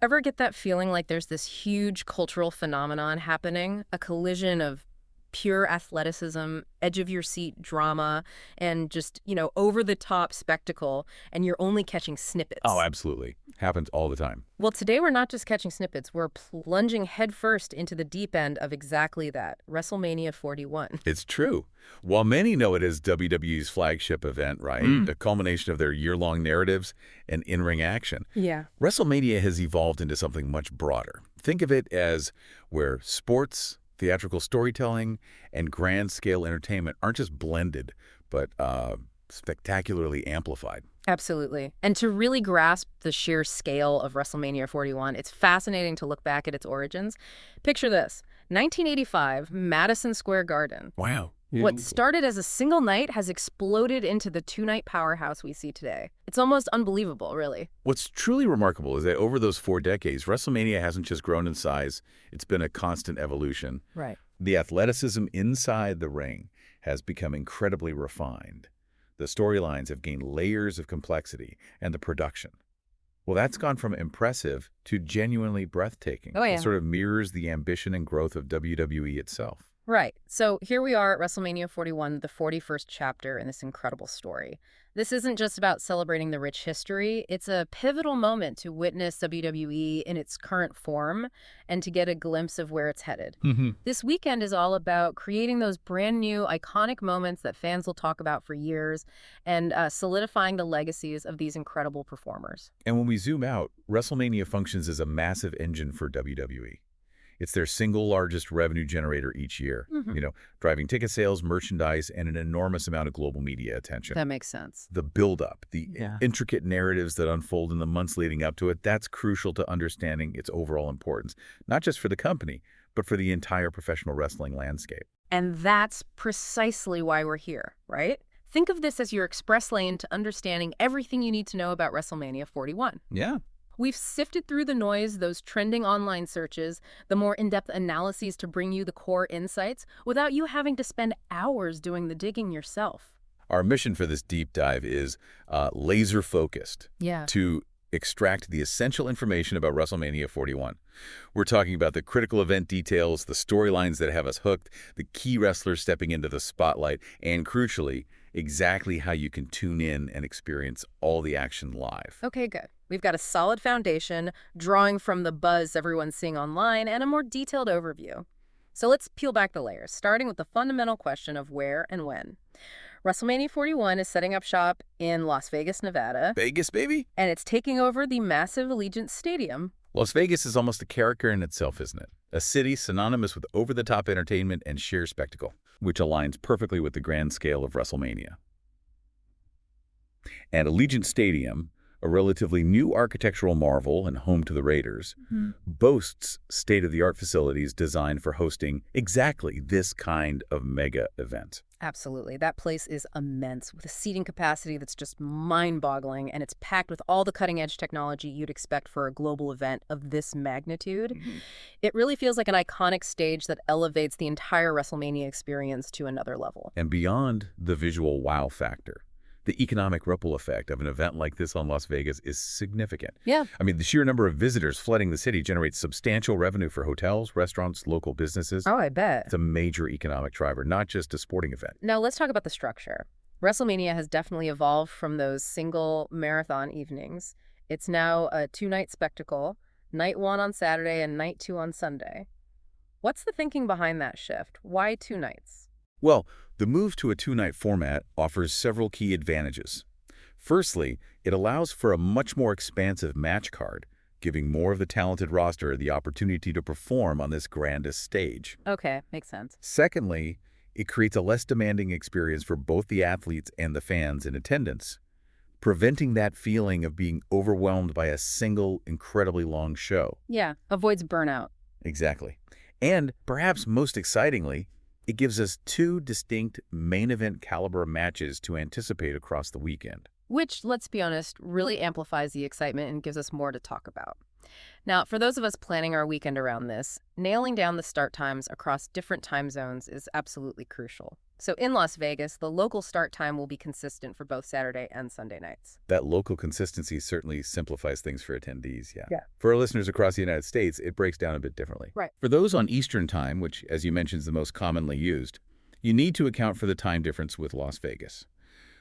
Ever get that feeling like there's this huge cultural phenomenon happening, a collision of pure athleticism, edge-of-your-seat drama, and just, over-the-top spectacle, and you're only catching Oh, snippets? absolutely. Happens all the time. Well, today we're not just catching snippets, we're plunging headfirst into the deep end of exactly that, WrestleMania 41. It's true. While many know it as WWE's flagship event, right, Mm. a culmination of their year-long narratives and in-ring action, Yeah. WrestleMania has evolved into something much broader. Think of it as where sports, theatrical storytelling, and grand-scale entertainment aren't just blended, but spectacularly amplified. Absolutely. And to really grasp the sheer scale of WrestleMania 41, it's fascinating to look back at its origins. Picture this: 1985, Madison Square Garden. Wow. What started as a single night has exploded into the two-night powerhouse we see today. It's almost unbelievable, really. What's truly remarkable is that over those 4 decades, WrestleMania hasn't just grown in size, it's been a constant evolution. Right. The athleticism inside the ring has become incredibly refined. The storylines have gained layers of complexity, and the production, well, that's gone from impressive to genuinely breathtaking. Oh, yeah. It sort of mirrors the ambition and growth of WWE itself. Right. So here we are at WrestleMania 41, the 41st chapter in this incredible story. This isn't just about celebrating the rich history. It's a pivotal moment to witness WWE in its current form and to get a glimpse of where it's headed. This weekend is all about creating those brand new iconic moments that fans will talk about for years and solidifying the legacies of these incredible performers. And when we zoom out, WrestleMania functions as a massive engine for WWE. It's their single largest revenue generator each year, driving ticket sales, merchandise, and an enormous amount of global media attention. That makes sense. The build-up, the Yeah. intricate narratives that unfold in the months leading up to it, that's crucial to understanding its overall importance, not just for the company, but for the entire professional wrestling landscape. And that's precisely why we're here, right? Think of this as your express lane to understanding everything you need to know about WrestleMania 41. Yeah. We've sifted through the noise, those trending online searches, the more in-depth analyses to bring you the core insights without you having to spend hours doing the digging yourself. Our mission for this deep dive is laser-focused Yeah. to extract the essential information about WrestleMania 41. We're talking about the critical event details, the storylines that have us hooked, the key wrestlers stepping into the spotlight, and crucially, exactly how you can tune in and experience all the action live. Okay, good. We've got a solid foundation, drawing from the buzz everyone's seeing online, and a more detailed overview. So let's peel back the layers, starting with the fundamental question of where and when. WrestleMania 41 is setting up shop in Las Vegas, Nevada, Vegas, baby? and it's taking over the massive Allegiant Stadium. Las Vegas is almost a character in itself, isn't it? A city synonymous with over-the-top entertainment and sheer spectacle, which aligns perfectly with the grand scale of WrestleMania. And Allegiant Stadium, a relatively new architectural marvel and home to the Raiders, boasts state-of-the-art facilities designed for hosting exactly this kind of mega event. Absolutely. That place is immense, with a seating capacity that's just mind-boggling, and it's packed with all the cutting-edge technology you'd expect for a global event of this magnitude. It really feels like an iconic stage that elevates the entire WrestleMania experience to another level. And beyond the visual wow factor, the economic ripple effect of an event like this on Las Vegas is significant. Yeah. I mean, the sheer number of visitors flooding the city generates substantial revenue for hotels, restaurants, local businesses. Oh, I bet. It's a major economic driver, not just a sporting event. Now, let's talk about the structure. WrestleMania has definitely evolved from those single marathon evenings. It's now a two-night spectacle, night one on Saturday and night two on Sunday. What's the thinking behind that shift? Why 2 nights? Well, the move to a two-night format offers several key advantages. Firstly, it allows for a much more expansive match card, giving more of the talented roster the opportunity to perform on this grandest stage. Okay, makes sense. Secondly, it creates a less demanding experience for both the athletes and the fans in attendance, preventing that feeling of being overwhelmed by a single, incredibly long show. Yeah, avoids burnout. Exactly. And perhaps most excitingly, it gives us 2 distinct main event caliber matches to anticipate across the weekend. Which, let's be honest, really amplifies the excitement and gives us more to talk about. Now, for those of us planning our weekend around this, nailing down the start times across different time zones is absolutely crucial. So in Las Vegas, the local start time will be consistent for both Saturday and Sunday nights. That local consistency certainly simplifies things for attendees, yeah. Yeah. For our listeners across the United States, it breaks down a bit differently. Right. For those on Eastern Time, which, as you mentioned, is the most commonly used, you need to account for the time difference with Las Vegas.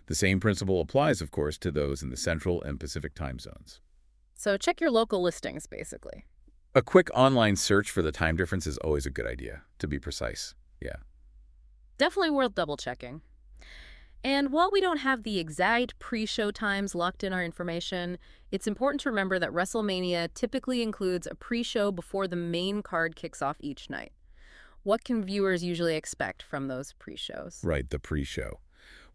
The same principle applies, of course, to those in the Central and Pacific time zones. So check your local listings, basically. A quick online search for the time difference is always a good idea, to be precise. Yeah. Definitely worth double-checking. And while we don't have the exact pre-show times locked in our information, it's important to remember that WrestleMania typically includes a pre-show before the main card kicks off each night. What can viewers usually expect from those pre-shows? Right, the pre-show.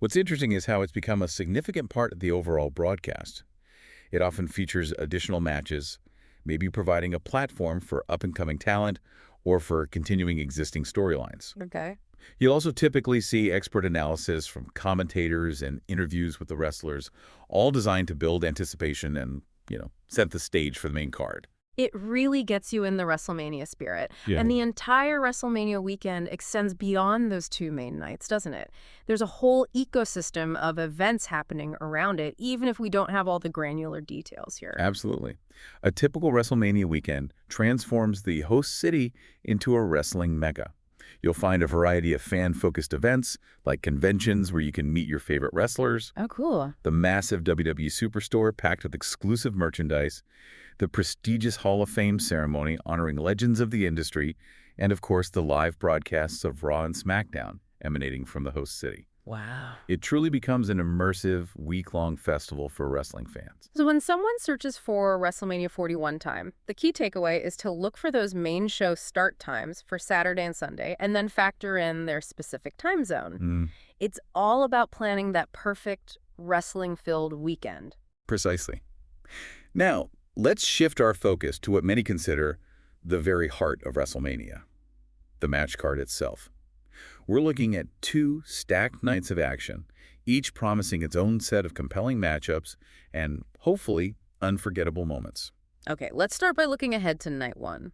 What's interesting is how it's become a significant part of the overall broadcast. It often features additional matches, maybe providing a platform for up-and-coming talent or for continuing existing storylines. Okay. You'll also typically see expert analysis from commentators and interviews with the wrestlers, all designed to build anticipation and, set the stage for the main card. It really gets you in the WrestleMania spirit. Yeah. And the entire WrestleMania weekend extends beyond those two main nights, doesn't it? There's a whole ecosystem of events happening around it, even if we don't have all the granular details here. Absolutely. A typical WrestleMania weekend transforms the host city into a wrestling mecca. You'll find a variety of fan-focused events, like conventions where you can meet your favorite wrestlers, Oh, cool. the massive WWE Superstore packed with exclusive merchandise, the prestigious Hall of Fame ceremony honoring legends of the industry, and of course the live broadcasts of Raw and SmackDown emanating from the host city. Wow. It truly becomes an immersive, week-long festival for wrestling fans. So when someone searches for WrestleMania 41 time, the key takeaway is to look for those main show start times for Saturday and Sunday, and then factor in their specific time zone. It's all about planning that perfect wrestling-filled weekend. Precisely. Now, let's shift our focus to what many consider the very heart of WrestleMania, the match card itself. We're looking at 2 stacked nights of action, each promising its own set of compelling matchups and, hopefully, unforgettable moments. Okay, let's start by looking ahead to night 1.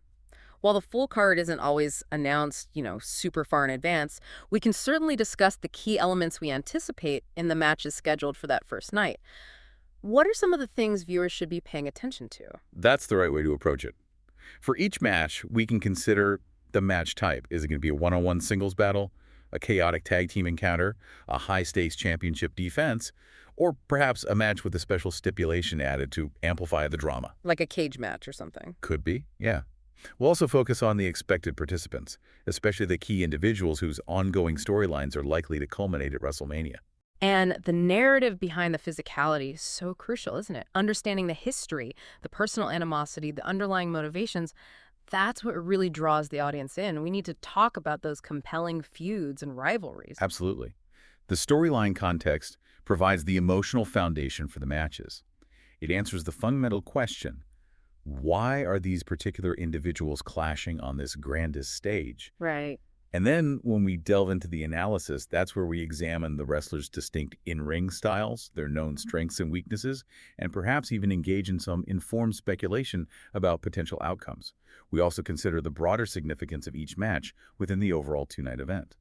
While the full card isn't always announced, super far in advance, we can certainly discuss the key elements we anticipate in the matches scheduled for that first night. What are some of the things viewers should be paying attention to? That's the right way to approach it. For each match, we can consider the match type. Is it going to be a one-on-one singles battle, a chaotic tag team encounter, a high-stakes championship defense, or perhaps a match with a special stipulation added to amplify the drama? Like a cage match or something. Could be, yeah. We'll also focus on the expected participants, especially the key individuals whose ongoing storylines are likely to culminate at WrestleMania. And the narrative behind the physicality is so crucial, isn't it? Understanding the history, the personal animosity, the underlying motivations, that's what really draws the audience in. We need to talk about those compelling feuds and rivalries. Absolutely. The storyline context provides the emotional foundation for the matches. It answers the fundamental question, why are these particular individuals clashing on this grandest stage? Right. And then when we delve into the analysis, that's where we examine the wrestlers' distinct in-ring styles, their known strengths and weaknesses, and perhaps even engage in some informed speculation about potential outcomes. We also consider the broader significance of each match within the overall 2-night event.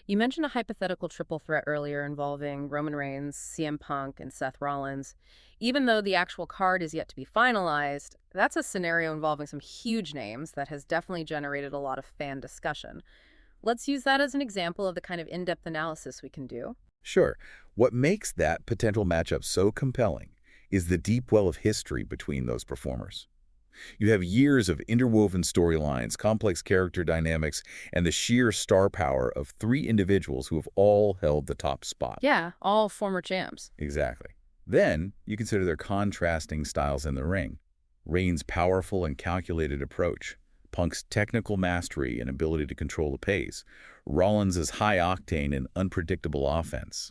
You mentioned a hypothetical triple threat earlier involving Roman Reigns, CM Punk, and Seth Rollins. Even though the actual card is yet to be finalized, that's a scenario involving some huge names that has definitely generated a lot of fan discussion. Let's use that as an example of the kind of in-depth analysis we can do. Sure. What makes that potential matchup so compelling is the deep well of history between those performers. You have years of interwoven storylines, complex character dynamics, and the sheer star power of 3 individuals who have all held the top spot. Yeah, all former champs. Exactly. Then you consider their contrasting styles in the ring. Reigns' powerful and calculated approach, Punk's technical mastery and ability to control the pace, Rollins' high-octane and unpredictable offense.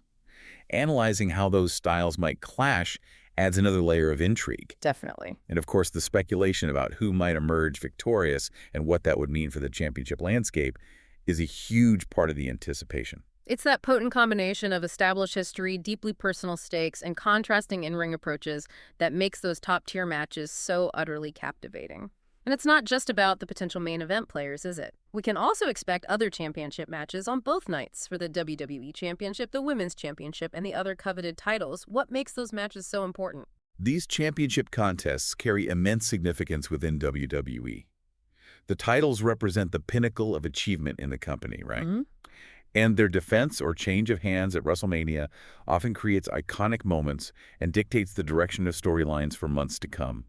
Analyzing how those styles might clash adds another layer of intrigue. Definitely. And of course, the speculation about who might emerge victorious and what that would mean for the championship landscape is a huge part of the anticipation. It's that potent combination of established history, deeply personal stakes, and contrasting in-ring approaches that makes those top-tier matches so utterly captivating. And it's not just about the potential main event players, is it? We can also expect other championship matches on both nights for the WWE Championship, the Women's Championship, and the other coveted titles. What makes those matches so important? These championship contests carry immense significance within WWE. The titles represent the pinnacle of achievement in the company, right? Hmm. And their defense or change of hands at WrestleMania often creates iconic moments and dictates the direction of storylines for months to come.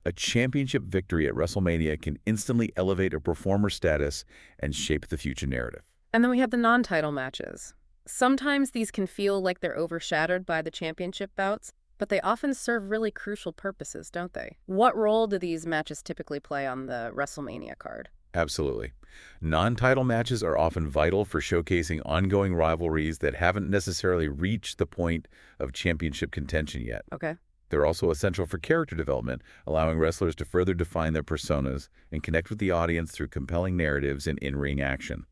A championship victory at WrestleMania can instantly elevate a performer's status and shape the future narrative. And then we have the non-title matches. Sometimes these can feel like they're overshadowed by the championship bouts, but they often serve really crucial purposes, don't they? What role do these matches typically play on the WrestleMania card? Absolutely. Non-title matches are often vital for showcasing ongoing rivalries that haven't necessarily reached the point of championship contention yet. Okay. They're also essential for character development, allowing wrestlers to further define their personas and connect with the audience through compelling narratives and in-ring action.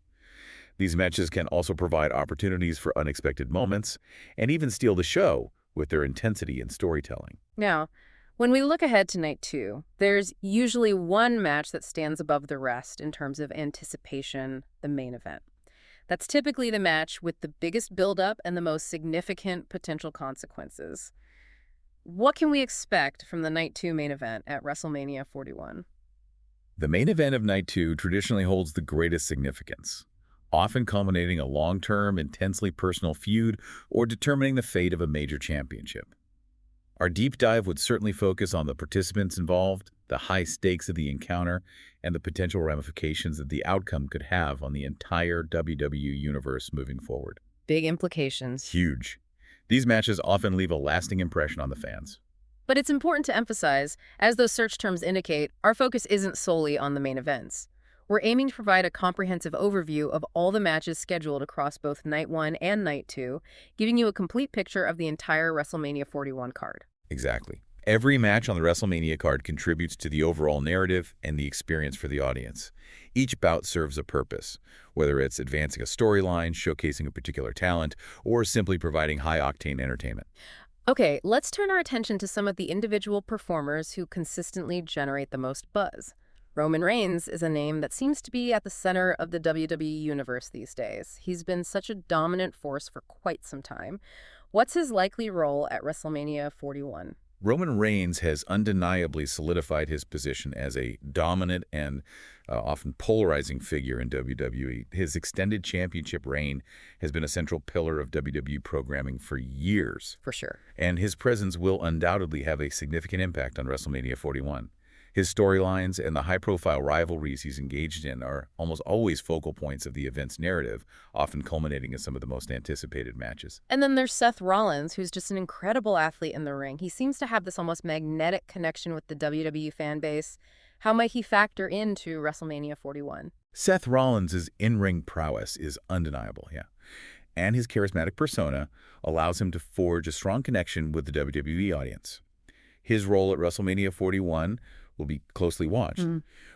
These matches can also provide opportunities for unexpected moments and even steal the show with their intensity and storytelling. Now, when we look ahead to night two, there's usually one match that stands above the rest in terms of anticipation, the main event. That's typically the match with the biggest buildup and the most significant potential consequences. What can we expect from the night two main event at WrestleMania 41? The main event of Night 2 traditionally holds the greatest significance, often culminating a long-term, intensely personal feud or determining the fate of a major championship. Our deep dive would certainly focus on the participants involved, the high stakes of the encounter, and the potential ramifications that the outcome could have on the entire WWE universe moving forward. Big implications. Huge. These matches often leave a lasting impression on the fans. But it's important to emphasize, as those search terms indicate, our focus isn't solely on the main events. We're aiming to provide a comprehensive overview of all the matches scheduled across both Night 1 and Night 2, giving you a complete picture of the entire WrestleMania 41 card. Exactly. Every match on the WrestleMania card contributes to the overall narrative and the experience for the audience. Each bout serves a purpose, whether it's advancing a storyline, showcasing a particular talent, or simply providing high-octane entertainment. Okay, let's turn our attention to some of the individual performers who consistently generate the most buzz. Roman Reigns is a name that seems to be at the center of the WWE universe these days. He's been such a dominant force for quite some time. What's his likely role at WrestleMania 41? Roman Reigns has undeniably solidified his position as a dominant and often polarizing figure in WWE. His extended championship reign has been a central pillar of WWE programming for years, For sure. and his presence will undoubtedly have a significant impact on WrestleMania 41. His storylines and the high-profile rivalries he's engaged in are almost always focal points of the event's narrative, often culminating in some of the most anticipated matches. And then there's Seth Rollins, who's just an incredible athlete in the ring. He seems to have this almost magnetic connection with the WWE fan base. How might he factor into WrestleMania 41? Seth Rollins' in-ring prowess is undeniable, yeah. And his charismatic persona allows him to forge a strong connection with the WWE audience. His role at WrestleMania 41 will be closely watched.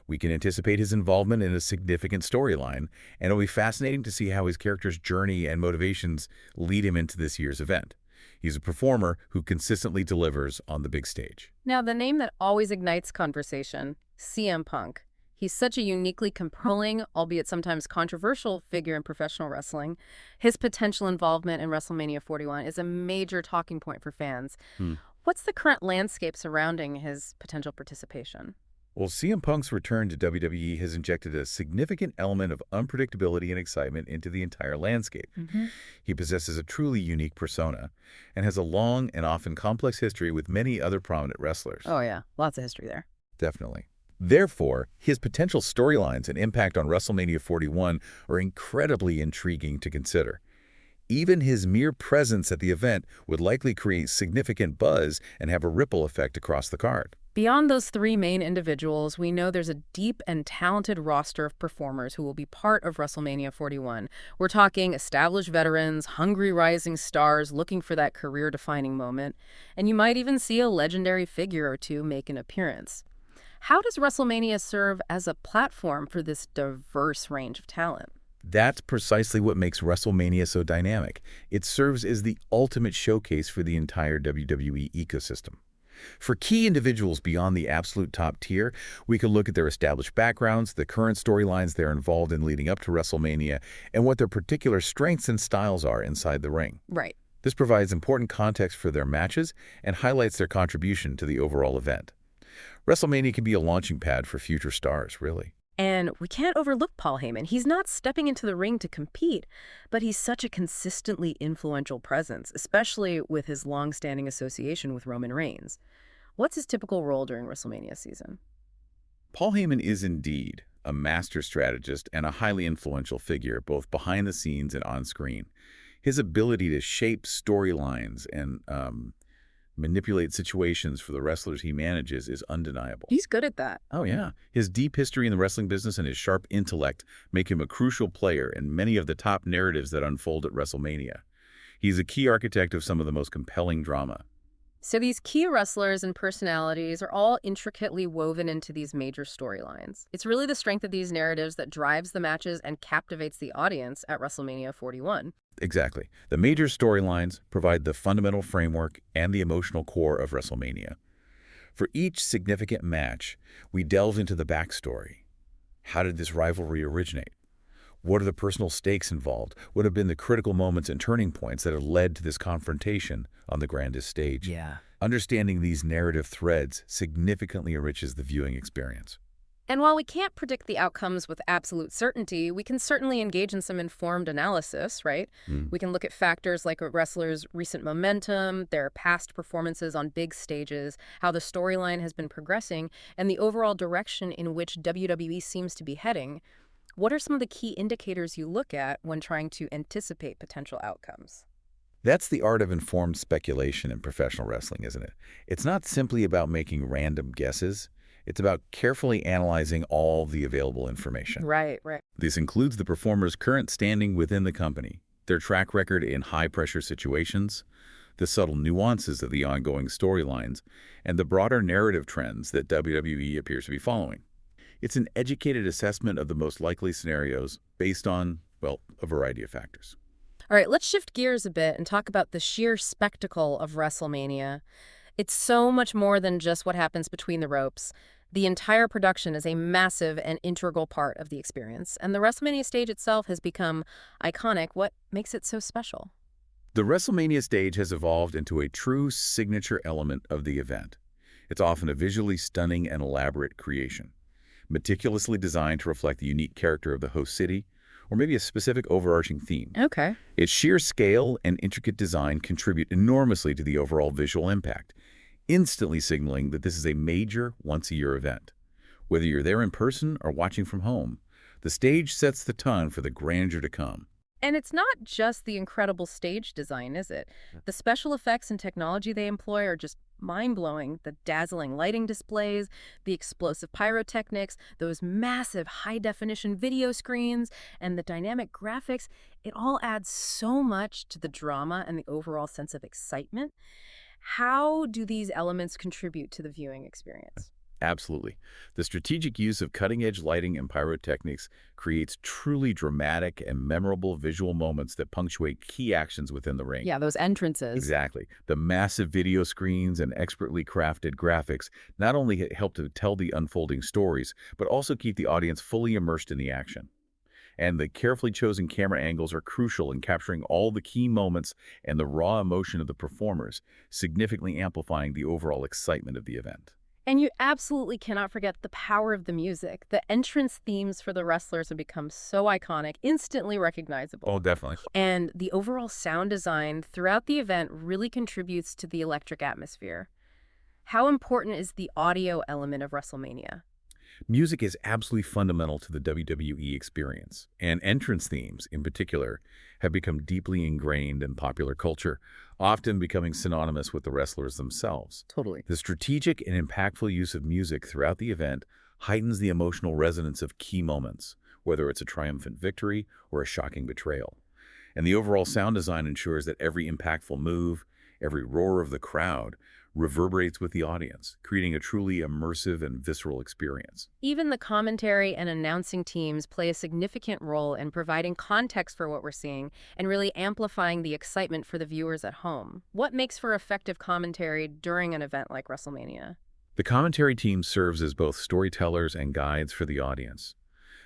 We can anticipate his involvement in a significant storyline, and it'll be fascinating to see how his character's journey and motivations lead him into this year's event. He's a performer who consistently delivers on the big stage. Now, the name that always ignites conversation, CM Punk. He's such a uniquely compelling, albeit sometimes controversial, figure in professional wrestling. His potential involvement in WrestleMania 41 is a major talking point for fans. What's the current landscape surrounding his potential participation? Well, CM Punk's return to WWE has injected a significant element of unpredictability and excitement into the entire landscape. He possesses a truly unique persona and has a long and often complex history with many other prominent wrestlers. Oh, yeah. Lots of history there. Definitely. Therefore, his potential storylines and impact on WrestleMania 41 are incredibly intriguing to consider. Even his mere presence at the event would likely create significant buzz and have a ripple effect across the card. Beyond those three main individuals, we know there's a deep and talented roster of performers who will be part of WrestleMania 41. We're talking established veterans, hungry rising stars looking for that career-defining moment, and you might even see a legendary figure or two make an appearance. How does WrestleMania serve as a platform for this diverse range of talent? That's precisely what makes WrestleMania so dynamic. It serves as the ultimate showcase for the entire WWE ecosystem. For key individuals beyond the absolute top tier, we can look at their established backgrounds, the current storylines they're involved in leading up to WrestleMania, and what their particular strengths and styles are inside the ring. Right. This provides important context for their matches and highlights their contribution to the overall event. WrestleMania can be a launching pad for future stars, really. And we can't overlook Paul Heyman. He's not stepping into the ring to compete, but he's such a consistently influential presence, especially with his long-standing association with Roman Reigns. What's his typical role during WrestleMania season? Paul Heyman is indeed a master strategist and a highly influential figure, both behind the scenes and on screen. His ability to shape storylines and manipulate situations for the wrestlers he manages is undeniable. He's good at that. Oh, yeah. His deep history in the wrestling business and his sharp intellect make him a crucial player in many of the top narratives that unfold at WrestleMania. He's a key architect of some of the most compelling drama. So these key wrestlers and personalities are all intricately woven into these major storylines. It's really the strength of these narratives that drives the matches and captivates the audience at WrestleMania 41. Exactly. The major storylines provide the fundamental framework and the emotional core of WrestleMania. For each significant match, we delve into the backstory. How did this rivalry originate? What are the personal stakes involved? What have been the critical moments and turning points that have led to this confrontation on the grandest stage? Yeah. Understanding these narrative threads significantly enriches the viewing experience. And while we can't predict the outcomes with absolute certainty, we can certainly engage in some informed analysis, right? We can look at factors like a wrestler's recent momentum, their past performances on big stages, how the storyline has been progressing, and the overall direction in which WWE seems to be heading. What are some of the key indicators you look at when trying to anticipate potential outcomes? That's the art of informed speculation in professional wrestling, isn't it? It's not simply about making random guesses. It's about carefully analyzing all the available information. Right, right. This includes the performer's current standing within the company, their track record in high-pressure situations, the subtle nuances of the ongoing storylines, and the broader narrative trends that WWE appears to be following. It's an educated assessment of the most likely scenarios based on, well, a variety of factors. All right, let's shift gears a bit and talk about the sheer spectacle of WrestleMania. It's so much more than just what happens between the ropes. The entire production is a massive and integral part of the experience, and the WrestleMania stage itself has become iconic. What makes it so special? The WrestleMania stage has evolved into a true signature element of the event. It's often a visually stunning and elaborate creation, meticulously designed to reflect the unique character of the host city, or maybe a specific overarching theme. Okay. Its sheer scale and intricate design contribute enormously to the overall visual impact, instantly signaling that this is a major once-a-year event. Whether you're there in person or watching from home, the stage sets the tone for the grandeur to come. And it's not just the incredible stage design, is it? The special effects and technology they employ are just mind-blowing. The dazzling lighting displays, the explosive pyrotechnics, those massive high-definition video screens, and the dynamic graphics, it all adds so much to the drama and the overall sense of excitement. How do these elements contribute to the viewing experience? Absolutely. The strategic use of cutting-edge lighting and pyrotechnics creates truly dramatic and memorable visual moments that punctuate key actions within the ring. Yeah, those entrances. Exactly. The massive video screens and expertly crafted graphics not only help to tell the unfolding stories, but also keep the audience fully immersed in the action. And the carefully chosen camera angles are crucial in capturing all the key moments and the raw emotion of the performers, significantly amplifying the overall excitement of the event. And you absolutely cannot forget the power of the music. The entrance themes for the wrestlers have become so iconic, instantly recognizable. Oh, definitely. And the overall sound design throughout the event really contributes to the electric atmosphere. How important is the audio element of WrestleMania? Music is absolutely fundamental to the WWE experience, and entrance themes, in particular, have become deeply ingrained in popular culture, often becoming synonymous with the wrestlers themselves. Totally. The strategic and impactful use of music throughout the event heightens the emotional resonance of key moments, whether it's a triumphant victory or a shocking betrayal. And the overall sound design ensures that every impactful move, every roar of the crowd, reverberates with the audience, creating a truly immersive and visceral experience. Even the commentary and announcing teams play a significant role in providing context for what we're seeing and really amplifying the excitement for the viewers at home. What makes for effective commentary during an event like WrestleMania? The commentary team serves as both storytellers and guides for the audience.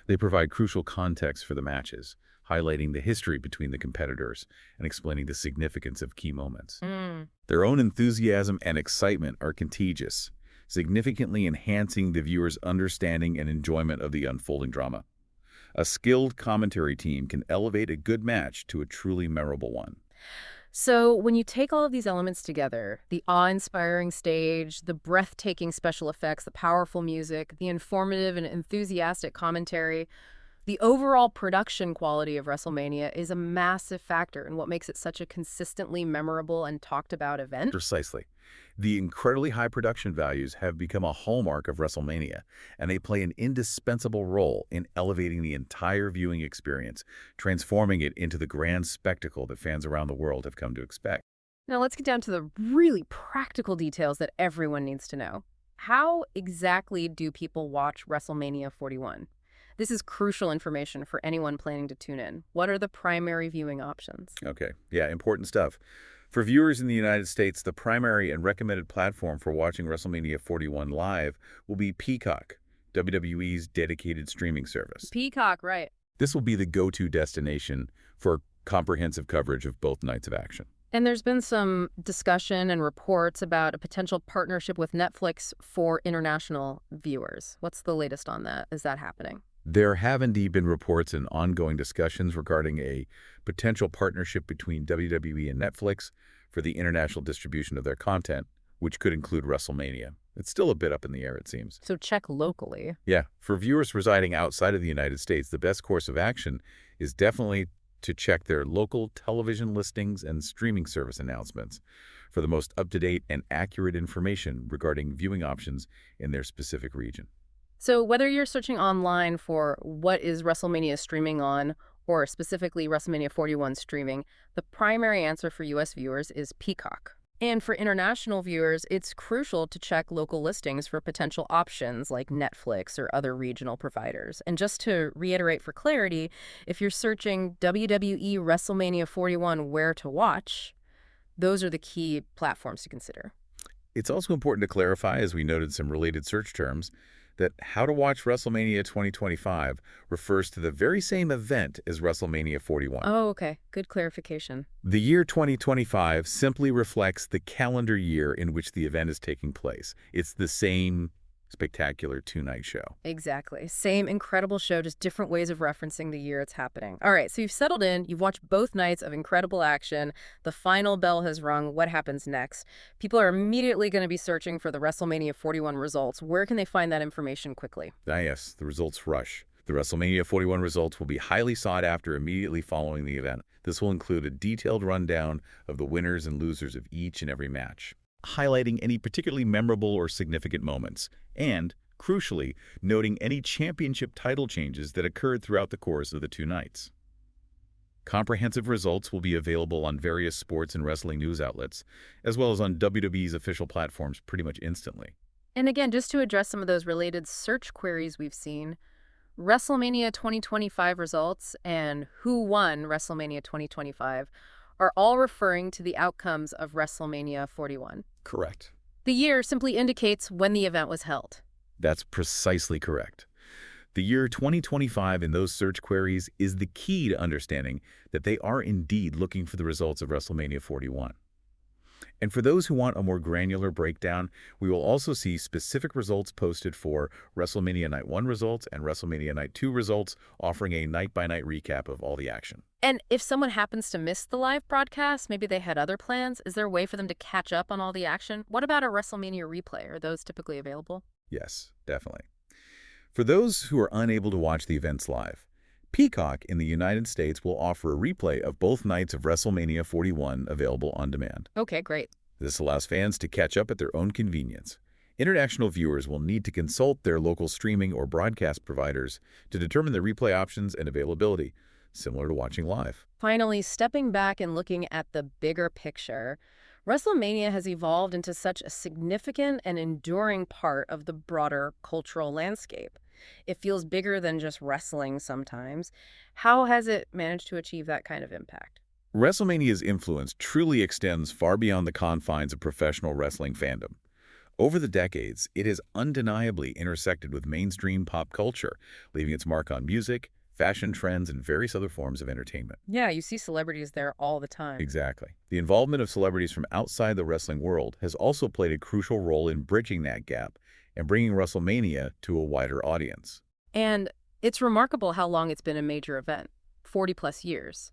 They provide crucial context for the matches, highlighting the history between the competitors and explaining the significance of key moments. Mm. Their own enthusiasm and excitement are contagious, significantly enhancing the viewer's understanding and enjoyment of the unfolding drama. A skilled commentary team can elevate a good match to a truly memorable one. So, when you take all of these elements together, the awe-inspiring stage, the breathtaking special effects, the powerful music, the informative and enthusiastic commentary, the overall production quality of WrestleMania is a massive factor in what makes it such a consistently memorable and talked about event. Precisely. The incredibly high production values have become a hallmark of WrestleMania, and they play an indispensable role in elevating the entire viewing experience, transforming it into the grand spectacle that fans around the world have come to expect. Now, let's get down to the really practical details that everyone needs to know. How exactly do people watch WrestleMania 41? This is crucial information for anyone planning to tune in. What are the primary viewing options? Okay, yeah, important stuff. For viewers in the United States, the primary and recommended platform for watching WrestleMania 41 live will be Peacock, WWE's dedicated streaming service. Peacock, right. This will be the go-to destination for comprehensive coverage of both nights of action. And there's been some discussion and reports about a potential partnership with Netflix for international viewers. What's the latest on that? Is that happening? There have indeed been reports and ongoing discussions regarding a potential partnership between WWE and Netflix for the international distribution of their content, which could include WrestleMania. It's still a bit up in the air, it seems. So check locally. Yeah, for viewers residing outside of the United States, the best course of action is definitely to check their local television listings and streaming service announcements for the most up-to-date and accurate information regarding viewing options in their specific region. So whether you're searching online for what is WrestleMania streaming on, or specifically WrestleMania 41 streaming, the primary answer for U.S. viewers is Peacock. And for international viewers, it's crucial to check local listings for potential options like Netflix or other regional providers. And just to reiterate for clarity, if you're searching WWE WrestleMania 41 where to watch, those are the key platforms to consider. It's also important to clarify, as we noted some related search terms, that How to Watch WrestleMania 2025 refers to the very same event as WrestleMania 41. Oh, okay. Good clarification. The year 2025 simply reflects the calendar year in which the event is taking place. It's the same spectacular two-night show. Exactly. Same incredible show, just different ways of referencing the year it's happening. All right, so you've settled in, you've watched both nights of incredible action, the final bell has rung, what happens next? People are immediately going to be searching for the WrestleMania 41 results. Where can they find that information quickly? Ah, yes, the results rush. The WrestleMania 41 results will be highly sought after immediately following the event. This will include a detailed rundown of the winners and losers of each and every match, highlighting any particularly memorable or significant moments, and, crucially, noting any championship title changes that occurred throughout the course of the two nights. Comprehensive results will be available on various sports and wrestling news outlets, as well as on WWE's official platforms pretty much instantly. And again, just to address some of those related search queries we've seen, WrestleMania 2025 results and who won WrestleMania 2025 are all referring to the outcomes of WrestleMania 41. Correct. The year simply indicates when the event was held. That's precisely correct. The year 2025 in those search queries is the key to understanding that they are indeed looking for the results of WrestleMania 41. And for those who want a more granular breakdown, we will also see specific results posted for WrestleMania Night 1 results and WrestleMania Night 2 results, offering a night-by-night recap of all the action. And if someone happens to miss the live broadcast, maybe they had other plans, is there a way for them to catch up on all the action? What about a WrestleMania replay? Are those typically available? Yes, definitely. For those who are unable to watch the events live, Peacock in the United States will offer a replay of both nights of WrestleMania 41 available on demand. Okay, great. This allows fans to catch up at their own convenience. International viewers will need to consult their local streaming or broadcast providers to determine the replay options and availability, similar to watching live. Finally, stepping back and looking at the bigger picture, WrestleMania has evolved into such a significant and enduring part of the broader cultural landscape. It feels bigger than just wrestling sometimes. How has it managed to achieve that kind of impact? WrestleMania's influence truly extends far beyond the confines of professional wrestling fandom. Over the decades, it has undeniably intersected with mainstream pop culture, leaving its mark on music, fashion trends, and various other forms of entertainment. Yeah, you see celebrities there all the time. Exactly. The involvement of celebrities from outside the wrestling world has also played a crucial role in bridging that gap and bringing WrestleMania to a wider audience. And it's remarkable how long it's been a major event, 40 plus years.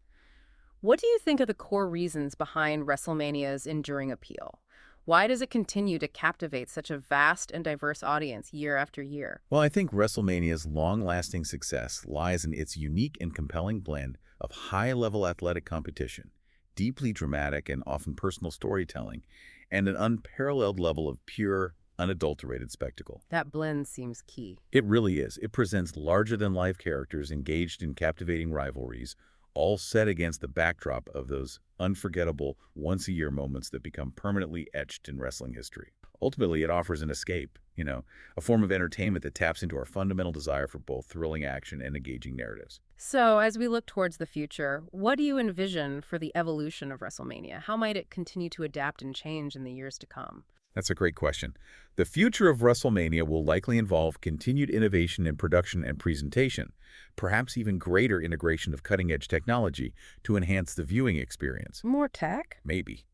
What do you think are the core reasons behind WrestleMania's enduring appeal? Why does it continue to captivate such a vast and diverse audience year after year? Well, I think WrestleMania's long-lasting success lies in its unique and compelling blend of high-level athletic competition, deeply dramatic and often personal storytelling, and an unparalleled level of pure, unadulterated spectacle. That blend seems key. It really is. It presents larger-than-life characters engaged in captivating rivalries, all set against the backdrop of those unforgettable, once-a-year moments that become permanently etched in wrestling history. Ultimately, it offers an escape, a form of entertainment that taps into our fundamental desire for both thrilling action and engaging narratives. So, as we look towards the future, what do you envision for the evolution of WrestleMania? How might it continue to adapt and change in the years to come? That's a great question. The future of WrestleMania will likely involve continued innovation in production and presentation, perhaps even greater integration of cutting-edge technology to enhance the viewing experience. More tech? Maybe.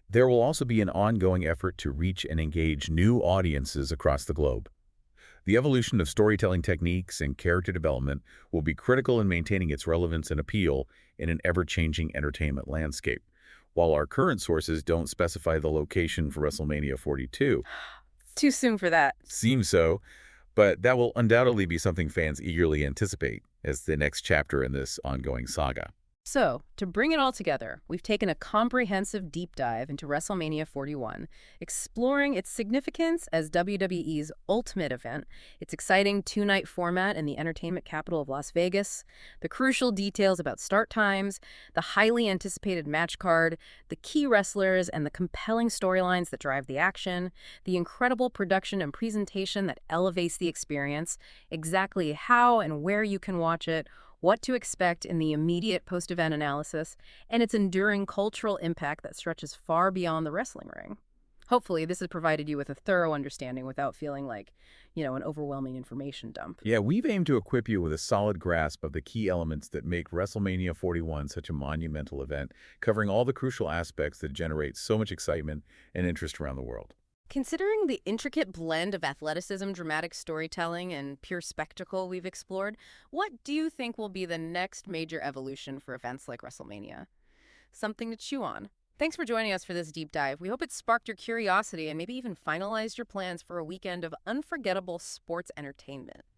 There will also be an ongoing effort to reach and engage new audiences across the globe. The evolution of storytelling techniques and character development will be critical in maintaining its relevance and appeal in an ever-changing entertainment landscape. While our current sources don't specify the location for WrestleMania 42, Too soon for that. seems so, but that will undoubtedly be something fans eagerly anticipate as the next chapter in this ongoing saga. So, to bring it all together, we've taken a comprehensive deep dive into WrestleMania 41, exploring its significance as WWE's ultimate event, its exciting two-night format in the entertainment capital of Las Vegas, the crucial details about start times, the highly anticipated match card, the key wrestlers, and the compelling storylines that drive the action, the incredible production and presentation that elevates the experience, exactly how and where you can watch it, what to expect in the immediate post-event analysis, and its enduring cultural impact that stretches far beyond the wrestling ring. Hopefully, this has provided you with a thorough understanding without feeling like, an overwhelming information dump. Yeah, we've aimed to equip you with a solid grasp of the key elements that make WrestleMania 41 such a monumental event, covering all the crucial aspects that generate so much excitement and interest around the world. Considering the intricate blend of athleticism, dramatic storytelling, and pure spectacle we've explored, what do you think will be the next major evolution for events like WrestleMania? Something to chew on. Thanks for joining us for this deep dive. We hope it sparked your curiosity and maybe even finalized your plans for a weekend of unforgettable sports entertainment.